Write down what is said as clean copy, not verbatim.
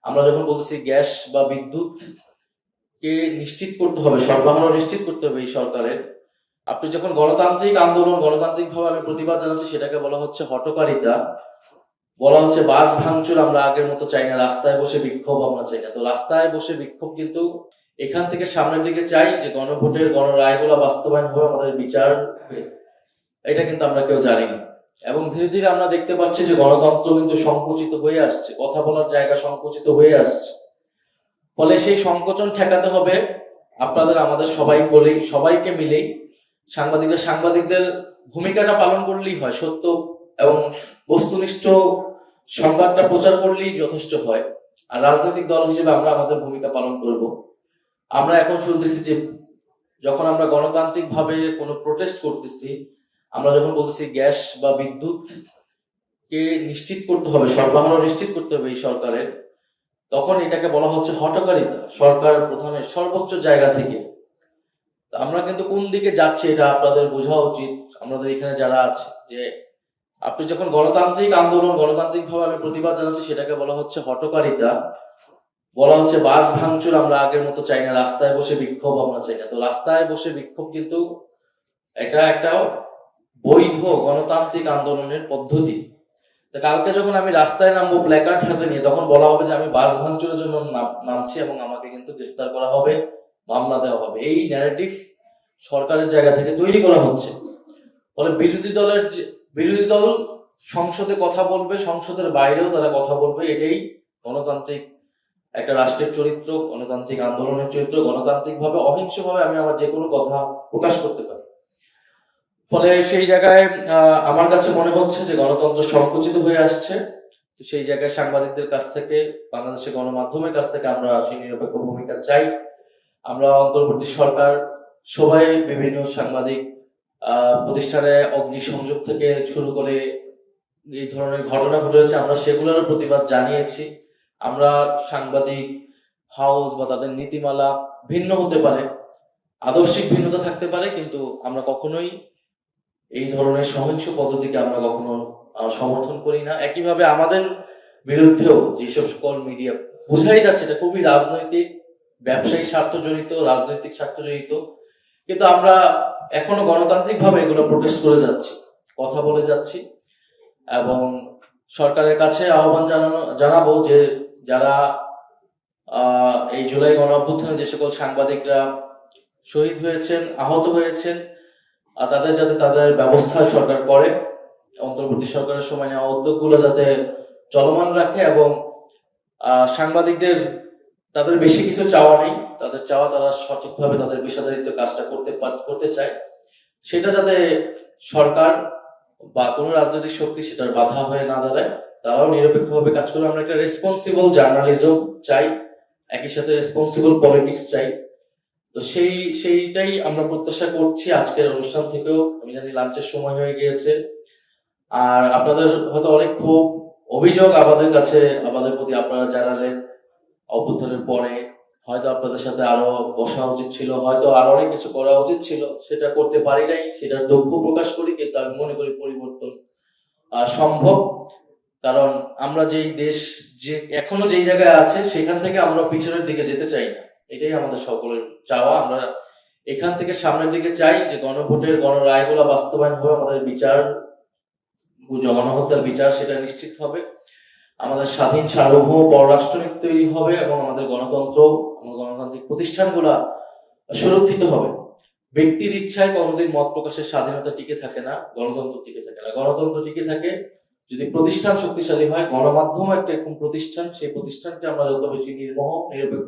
আমরা যখন বলতেছি গ্যাস বা বিদ্যুৎ কে নিশ্চিত করতে হবে, সরবরাহ নিশ্চিত করতে হবে এই সরকারের। আপনি যখন গণতান্ত্রিক আন্দোলন, গণতান্ত্রিক ভাবে আমি প্রতিবাদ জানাচ্ছি, সেটাকে বলা হচ্ছে হঠকারিতা, বলা হচ্ছে বাস ভাঙচুর আমরা আগের মতো চাই না, রাস্তায় বসে বিক্ষোভ আমরা চাই না। তো রাস্তায় বসে বিক্ষোভ কিন্তু এখান থেকে সামনের দিকে চাই যে গণভোটের গণরায়গুলো বাস্তবায়ন হবে, আমাদের বিচার হবে, এটা কিন্তু আমরা কেউ জানি না। এবং ধীরে ধীরে আমরা দেখতে পাচ্ছি যে গণতন্ত্র কিন্তু সংকুচিত হয়ে আসছে, কথা বলার জায়গা সংকুচিত হয়ে আসছে। ফলে সেই সংকোচন ঠেকাতে হবে আপনাদের আমাদের সবাইকে মিলেই। সাংবাদিকদের ভূমিকাটা পালন করলেই হয়, সত্য এবং বস্তুনিষ্ঠ সংবাদটা প্রচার করলেই যথেষ্ট হয়। আর রাজনৈতিক দল হিসেবে আমরা আমাদের ভূমিকা পালন করব। আমরা এখন শুনতেছি যে যখন আমরা গণতান্ত্রিক ভাবে কোনো প্রোটেস্ট করতেছি, আমরা যখন বলতেছি গ্যাস বা বিদ্যুৎ কে নিশ্চিত করতে হবে, সরবরাহ নিশ্চিত করতে হবে এই সরকারের, তখন এটাকে বলা হচ্ছে হঠকারিতা সরকার প্রধানের সর্বোচ্চ জায়গা থেকে। আমরা কিন্তু কোন দিকে যাচ্ছি এটা আপনাদের বোঝা উচিত, আমাদের এখানে যারা আছে, যে আপনি যখন গণতান্ত্রিক আন্দোলন, গণতান্ত্রিক ভাবে আমি প্রতিবাদ জানাচ্ছি, সেটাকে বলা হচ্ছে হঠকারিতা, বলা হচ্ছে বাস ভাঙচুর আমরা আগের মতো চাই না, রাস্তায় বসে বিক্ষোভ আমরা চাই না। তো রাস্তায় বসে বিক্ষোভ কিন্তু এটা একটা বৈধ গণতান্ত্রিক আন্দোলনের পদ্ধতি। কালকে যখন আমি রাস্তায় নামবো প্ল্যাকার্ড হাতে নিয়ে, তখন বলা হবে যে আমি বাস ভাঙচুরের জন্য নামছি এবং আমাকে কিন্তু গ্রেফতার করা হবে, মামলা দেওয়া হবে। এই ন্যারেটিভ সরকারের জায়গা থেকে তৈরি করা হচ্ছে। ফলে বিরোধী দল সংসদে কথা বলবে, সংসদের বাইরেও তারা কথা বলবে। এটাই গণতান্ত্রিক একটা রাষ্ট্রের চরিত্র, গণতান্ত্রিক আন্দোলনের চরিত্র। গণতান্ত্রিক ভাবে অহিংসভাবে আমি আমার যে কোনো কথা প্রকাশ করতে পারি। ফলে সেই জায়গায় আমার কাছে মনে হচ্ছে যে গণতন্ত্র সংকুচিত হয়ে আসছে। তো সেই জায়গায় সাংবাদিকদের কাছ থেকে, বাংলাদেশের গণমাধ্যমের কাছ থেকে আমরা সেই নিরপেক্ষ ভূমিকা চাই। আমরা অন্তর্বর্তী সরকার সবাই বিভিন্ন সাংবাদিক প্রতিষ্ঠানে অগ্নিসংযোগ থেকে শুরু করে এই ধরনের ঘটনা ঘটেছে, আমরা সেগুলোর প্রতিবাদ জানিয়েছি। আমরা সাংবাদিক হাউস বা তাদের নীতিমালা ভিন্ন হতে পারে, আদর্শিক ভিন্নতা থাকতে পারে, কিন্তু আমরা কখনোই এই ধরনের সহিংস পদ্ধতিকে আমরা কখনো সমর্থন করি না। একইভাবে আমাদের বিরুদ্ধেও যেসব সকল মিডিয়া, বোঝাই যাচ্ছে এটা খুবই রাজনৈতিক, ব্যবসায়ী স্বার্থ জড়িত, রাজনৈতিক স্বার্থ জড়িত, কিন্তু আমরা এখনো গণতান্ত্রিক ভাবে এগুলো প্রোটেস্ট করে যাচ্ছি, কথা বলে যাচ্ছি। এবং সরকারের কাছে আহ্বান জানাবো যে যারা এই জুলাই গণ অভ্যুত্থানে যে সকল সাংবাদিকরা শহীদ হয়েছেন, আহত হয়েছেন, তাদের যাতে তাদের ব্যবস্থা সরকার করে, অন্তর্বর্তী সরকারের সময় নেওয়া উদ্যোগগুলো যাতে চলমান রাখে। এবং সাংবাদিকদের তাদের বেশি কিছু চাওয়া নেই, তাদের চাওয়া তারা সঠিকভাবে তাদের পেশাদারিত্ব কাজটা করতে চায়, সেটা যাতে সরকার বা কোনো রাজনৈতিক শক্তি সেটার বাধা হয়ে না দাঁড়ায়, তারাও নিরপেক্ষভাবে কাজ করবে। আমরা একটা রেসপন্সিবল জার্নালিজম চাই, একই সাথে রেসপন্সিবল পলিটিক্স চাই। তো সেইটাই আমরা প্রত্যাশা করছি আজকের অনুষ্ঠান থেকেও। আমি জানি লাঞ্চের সময় হয়ে গিয়েছে, আর আপনাদের হয়তো অনেক খুব অভিযোগ আমাদের কাছে, আমাদের প্রতি আপনারা জানালেন অভ্যুত্থানের পরে হয়তো আপনাদের সাথে আরো বসা উচিত ছিল, হয়তো আরো অনেক কিছু করা উচিত ছিল, সেটা করতে পারি নাই, সেটার দুঃখ প্রকাশ করি। কিন্তু আমি মনে করি পরিবর্তন সম্ভব, কারণ আমরা যেই দেশ যে এখনো যেই জায়গায় আছে সেখান থেকে আমরা পিছনের দিকে যেতে চাই না, এটাই আমাদের সকলের চাওয়া। আমরা এখান থেকে সামনের দিকে চাই যে গণভোটের গণরায়গুলো বাস্তবায়ন হবে, আমাদের বিচার, গণহত্যার বিচার সেটা নিশ্চিত হবে, আমাদের স্বাধীন সার্বভৌম পররাষ্ট্রনীতি তৈরি হবে, এবং আমাদের গণতান্ত্রিক প্রতিষ্ঠানগুলা সুরক্ষিত হবে। ব্যক্তির ইচ্ছায় কোনোদিন মত প্রকাশের স্বাধীনতা টিকে থাকে না, গণতন্ত্র টিকে থাকে না। গণতন্ত্র টিকে থাকে যদি প্রতিষ্ঠান শক্তিশালী হয়। গণমাধ্যম একটা এরকম প্রতিষ্ঠান, সেই প্রতিষ্ঠানকে আমরা যত বেশি নির্মোহ, নিরপেক্ষ